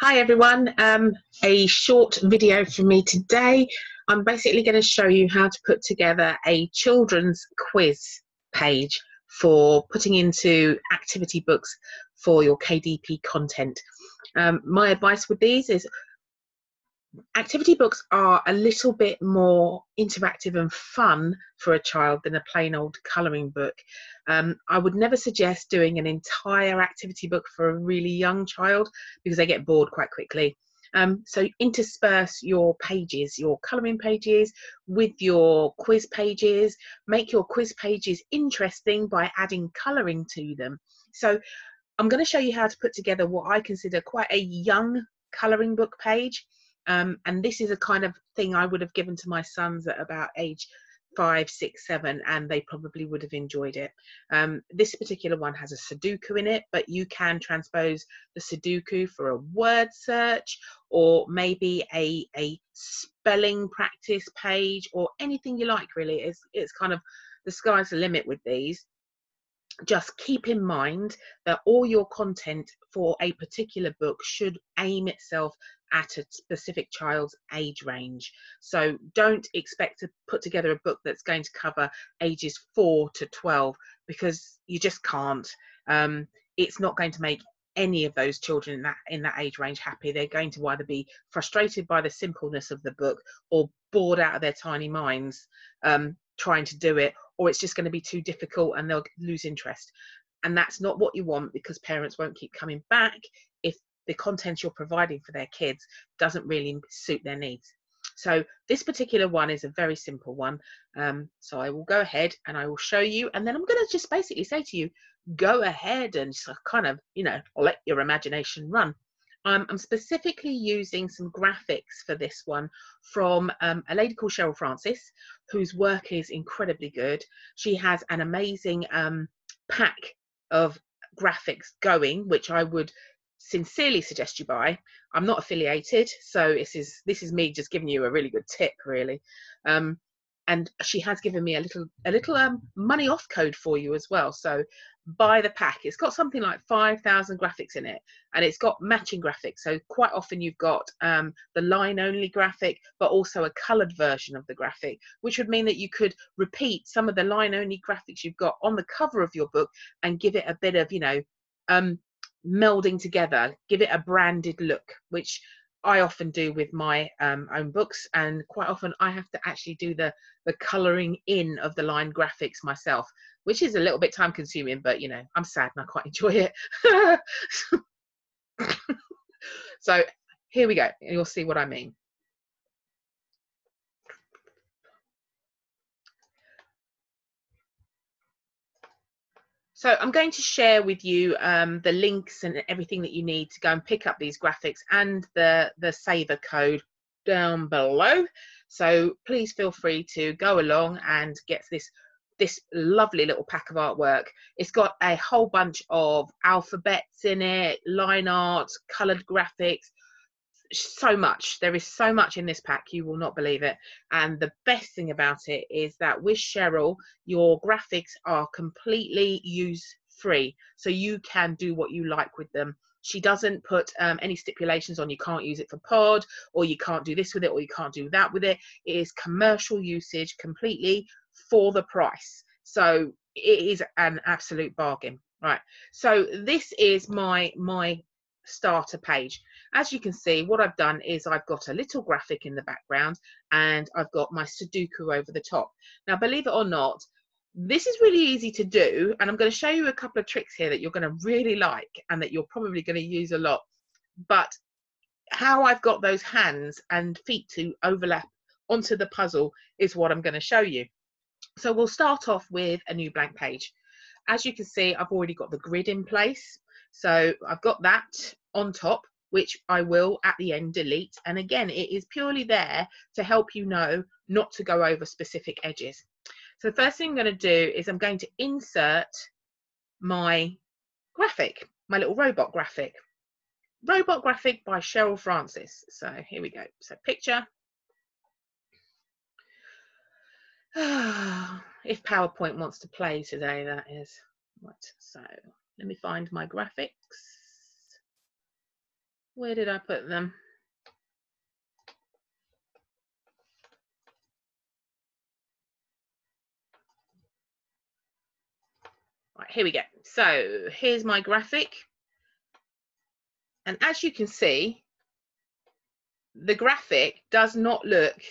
Hi everyone, a short video from me today. I'm basically going to show you how to put together a children's quiz page for putting into activity books for your KDP content. My advice with these is activity books are a little bit more interactive and fun for a child than a plain old colouring book. I would never suggest doing an entire activity book for a really young child because they get bored quite quickly. So intersperse your pages, your colouring pages with your quiz pages. Make your quiz pages interesting by adding colouring to them. So I'm going to show you how to put together what I consider quite a young colouring book page. And this is a kind of thing I would have given to my sons at about age 5, 6, 7, and they probably would have enjoyed it. This particular one has a Sudoku in it, but you can transpose the Sudoku for a word search or maybe a spelling practice page or anything you like, really. It's kind of the sky's the limit with these. Just keep in mind that all your content for a particular book should aim itself at a specific child's age range. So don't expect to put together a book that's going to cover ages 4 to 12 because you just can't. It's not going to make any of those children in that age range happy. They're going to either be frustrated by the simpleness of the book or bored out of their tiny minds trying to do it, or it's just going to be too difficult and they'll lose interest. And that's not what you want, because parents won't keep coming back if the content you're providing for their kids doesn't really suit their needs. So this particular one is a very simple one. So I will go ahead and I will show you, and then I'm going to just basically say to you, go ahead and kind of, let your imagination run. I'm specifically using some graphics for this one from a lady called Cheryl Francis, whose work is incredibly good. She has an amazing pack of graphics going, which I would sincerely suggest you buy. I'm not affiliated, so this is me just giving you a really good tip, really. And she has given me a little money off code for you as well. So buy the pack. It's got something like 5,000 graphics in it, and it's got matching graphics. So quite often you've got the line only graphic, but also a colored version of the graphic, which would mean that you could repeat some of the line only graphics you've got on the cover of your book and give it a bit of, melding together, give it a branded look, which I often do with my own books, and quite often I have to actually do the colouring in of the line graphics myself, which is a little bit time consuming, but I'm sad and I quite enjoy it. So here we go, and you'll see what I mean. So I'm going to share with you the links and everything that you need to go and pick up these graphics and the saver code down below. So please feel free to go along and get this lovely little pack of artwork. It's got a whole bunch of alphabets in it, line art, coloured graphics. So much. There is so much in this pack, you will not believe it. And the best thing about it is that with Cheryl, your graphics are completely use free, so you can do what you like with them. She doesn't put any stipulations on you can't use it for pod, or you can't do this with it, or you can't do that with it. It is commercial usage completely for the price, so it is an absolute bargain. Right, so this is my starter page. As you can see, what I've done is I've got a little graphic in the background and I've got my Sudoku over the top. Now, believe it or not, this is really easy to do, and I'm going to show you a couple of tricks here that you're going to really like and that you're probably going to use a lot. But how I've got those hands and feet to overlap onto the puzzle is what I'm going to show you. So we'll start off with a new blank page. As you can see, I've already got the grid in place. So I've got that on top, which I will at the end delete. And again, it is purely there to help you know not to go over specific edges. So the first thing I'm going to do is I'm going to insert my graphic, my little robot graphic. Robot graphic by Cheryl Francis. So here we go. So picture. If PowerPoint wants to play today, that is. Right, so let me find my graphics. Where did I put them? Right, here we go. So here's my graphic. And as you can see, the graphic does not look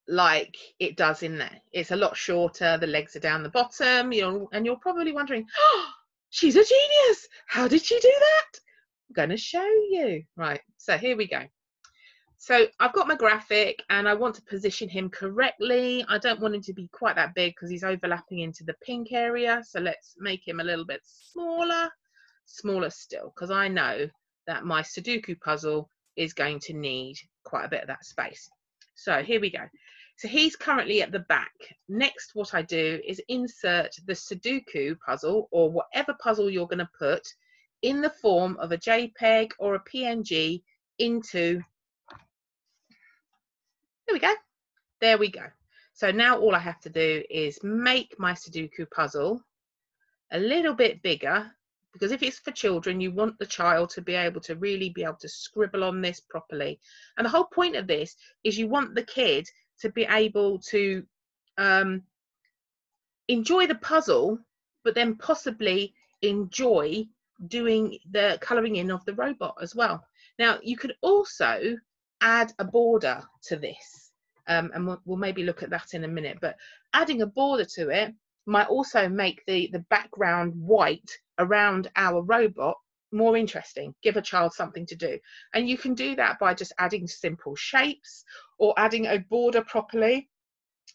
like it does in there. It's a lot shorter. The legs are down the bottom, you know, and you're probably wondering, oh, she's a genius. How did she do that? I'm going to show you. Right, so here we go. So I've got my graphic and I want to position him correctly. I don't want him to be quite that big because he's overlapping into the pink area. So let's make him a little bit smaller still, because I know that my Sudoku puzzle is going to need quite a bit of that space. So here we go. So he's currently at the back. Next, what I do is insert the Sudoku puzzle, or whatever puzzle you're going to put, in the form of a JPEG or a PNG into, there we go. There we go. So now all I have to do is make my Sudoku puzzle a little bit bigger, because if it's for children, you want the child to be able to really be able to scribble on this properly. And the whole point of this is you want the kid to be able to enjoy the puzzle, but then possibly enjoy doing the colouring in of the robot as well. Now, you could also add a border to this, and we'll maybe look at that in a minute, but adding a border to it might also make the background white around our robot more interesting, give a child something to do. And you can do that by just adding simple shapes or adding a border properly,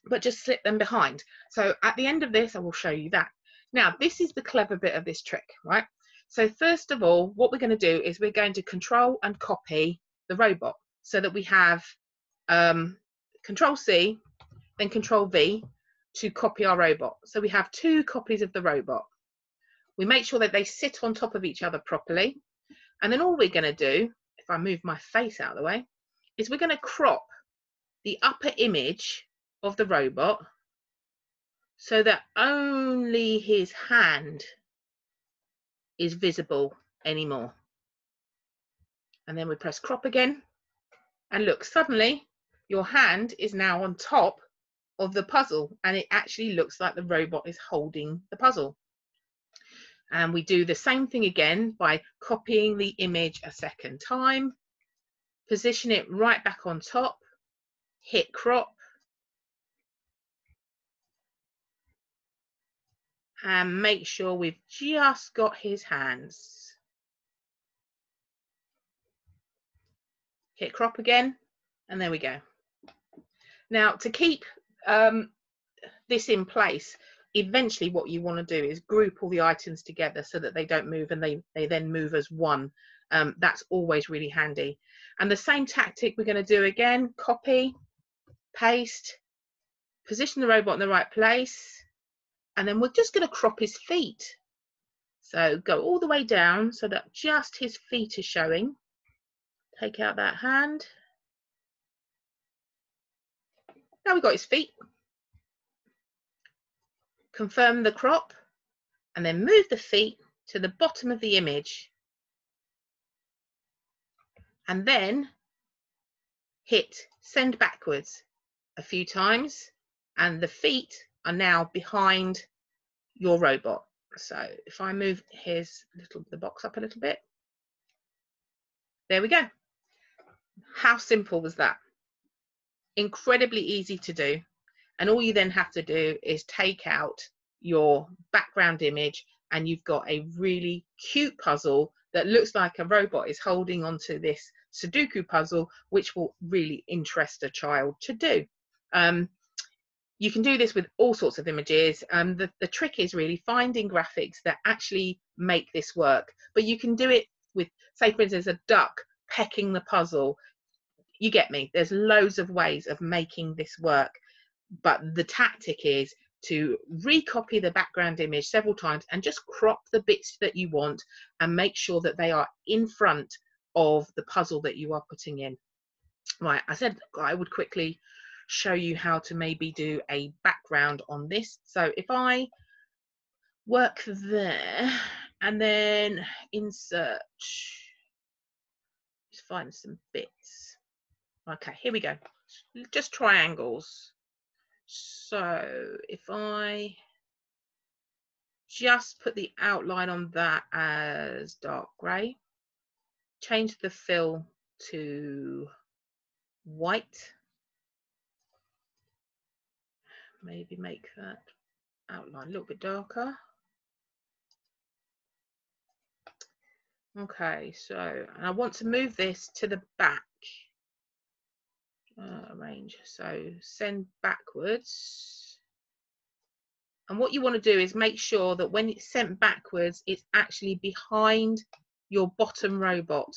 but just slip them behind. So at the end of this, I will show you that. Now, this is the clever bit of this trick, right? So first of all, what we're going to do is we're going to control and copy the robot so that we have Control C, then Control V to copy our robot. So we have two copies of the robot. We make sure that they sit on top of each other properly. And then all we're going to do, if I move my face out of the way, is we're going to crop the upper image of the robot so that only his hand is visible anymore. And then we press crop again, and look, suddenly your hand is now on top of the puzzle, and it actually looks like the robot is holding the puzzle. And we do the same thing again by copying the image a second time, position it right back on top, hit crop, and make sure we've just got his hands. Hit crop again, and there we go. Now, to keep this in place, eventually what you want to do is group all the items together so that they don't move and they then move as one. That's always really handy. And the same tactic we're going to do again: copy, paste, position the robot in the right place, and then we're just going to crop his feet. So go all the way down so that just his feet is showing. Take out that hand. Now we've got his feet. Confirm the crop, and then move the feet to the bottom of the image, and then hit send backwards a few times, and the feet are now behind your robot. So if I move the box up a little bit, there we go. How simple was that? Incredibly easy to do. And all you then have to do is take out your background image, and you've got a really cute puzzle that looks like a robot is holding onto this Sudoku puzzle, which will really interest a child to do. You can do this with all sorts of images. The trick is really finding graphics that actually make this work. But you can do it with, say, for instance, a duck pecking the puzzle. You get me? There's loads of ways of making this work. But the tactic is to recopy the background image several times and just crop the bits that you want and make sure that they are in front of the puzzle that you are putting in. Right, I said I would quickly show you how to maybe do a background on this. So if I work there and then insert find some bits. Okay, here we go. Just triangles. So if I just put the outline on that as dark grey, change the fill to white, maybe make that outline a little bit darker. Okay, so and I want to move this to the back. Arrange, so send backwards, and what you want to do is make sure that when it's sent backwards it's actually behind your bottom robot.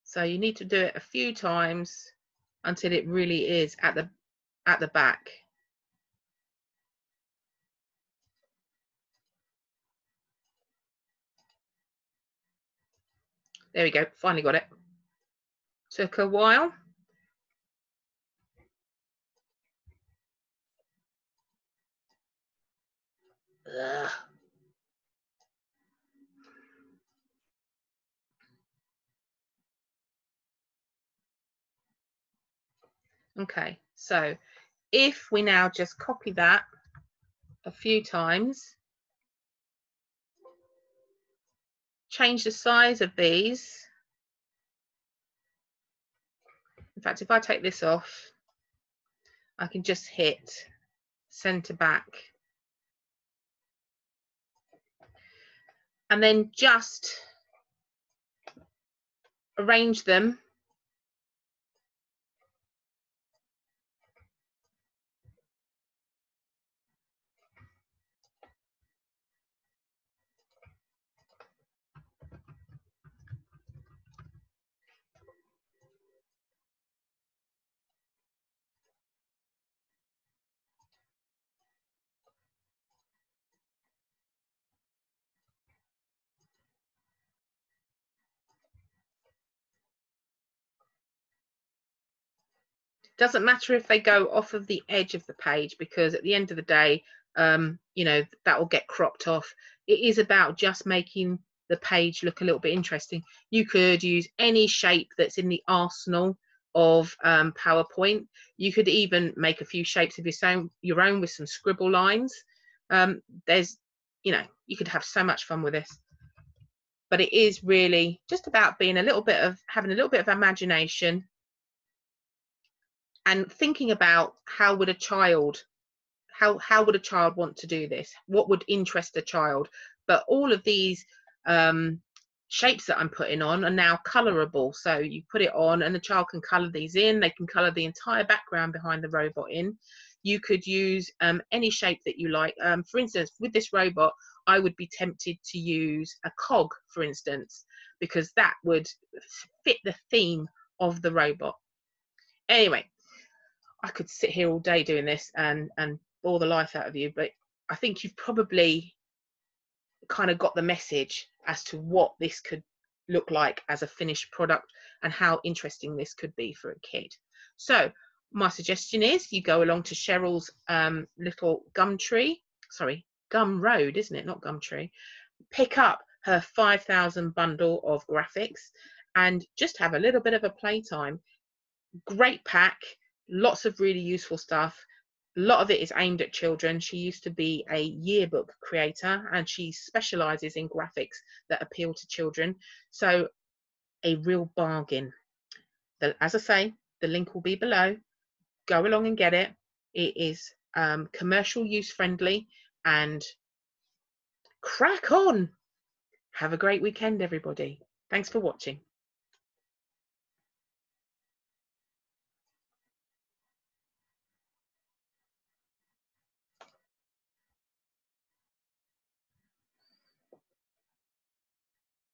So you need to do it a few times until it really is at the back. There we go, finally got it. Took a while. Ugh. Okay, so if we now just copy that a few times, change the size of these. In fact, if I take this off, I can just hit center back. And then just arrange them doesn't matter if they go off of the edge of the page, because at the end of the day, you know, that will get cropped off. It is about just making the page look a little bit interesting. You could use any shape that's in the arsenal of PowerPoint. You could even make a few shapes of your own with some scribble lines. There's, you know, you could have so much fun with this. But it is really just about being having a little bit of imagination and thinking about how would a child want to do this? What would interest a child? But all of these shapes that I'm putting on are now colorable. So you put it on and the child can color these in. They can color the entire background behind the robot in. You could use any shape that you like. For instance, with this robot, I would be tempted to use a cog, for instance, because that would fit the theme of the robot. Anyway, I could sit here all day doing this and bore the life out of you, but I think you've probably kind of got the message as to what this could look like as a finished product and how interesting this could be for a kid. So my suggestion is you go along to Cheryl's little Gumroad, isn't it? Not Gumtree. Pick up her 5,000 bundle of graphics and just have a little bit of a playtime. Great pack, lots of really useful stuff. A lot of it is aimed at children. She used to be a yearbook creator and she specializes in graphics that appeal to children. So a real bargain. As I say, the link will be below. Go along and get it. It is commercial use friendly, and crack on. Have a great weekend, everybody. Thanks for watching.